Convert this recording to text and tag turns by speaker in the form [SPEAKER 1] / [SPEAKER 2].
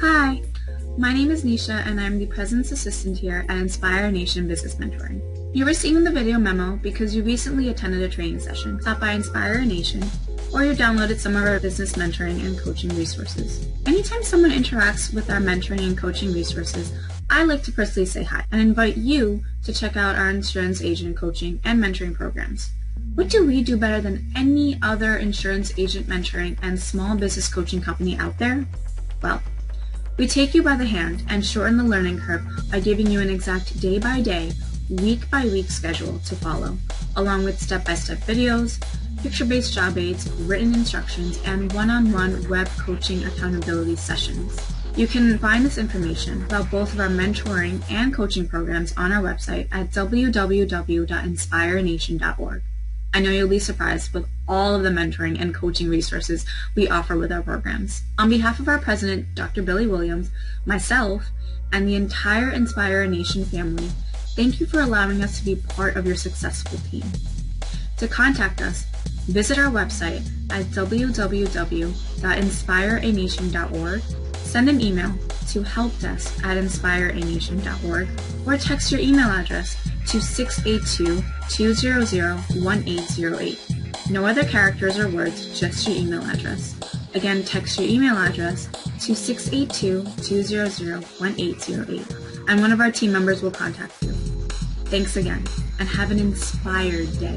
[SPEAKER 1] Hi, my name is Nisha and I'm the President's Assistant here at Inspire Nation Business Mentoring. You're receiving the video memo because you recently attended a training session taught by Inspire Nation, or you downloaded some of our business mentoring and coaching resources. Anytime someone interacts with our mentoring and coaching resources, I like to personally say hi and invite you to check out our insurance agent coaching and mentoring programs. What do we do better than any other insurance agent mentoring and small business coaching company out there? Well, we take you by the hand and shorten the learning curve by giving you an exact day-by-day, week-by-week schedule to follow, along with step-by-step videos, picture-based job aids, written instructions, and one-on-one web coaching accountability sessions. You can find this information about both of our mentoring and coaching programs on our website at www.inspirenation.org. I know you'll be surprised with all of the mentoring and coaching resources we offer with our programs. On behalf of our president, Dr. Billy Williams, myself, and the entire Inspire Nation family, thank you for allowing us to be part of your successful team. To contact us, visit our website at www.inspirenation.org, send an email to helpdesk@inspirenation.org, or text your email address to 682-200-1808. No other characters or words, just your email address. Again, text your email address to 682-200-1808, and one of our team members will contact you. Thanks again, and have an inspired day.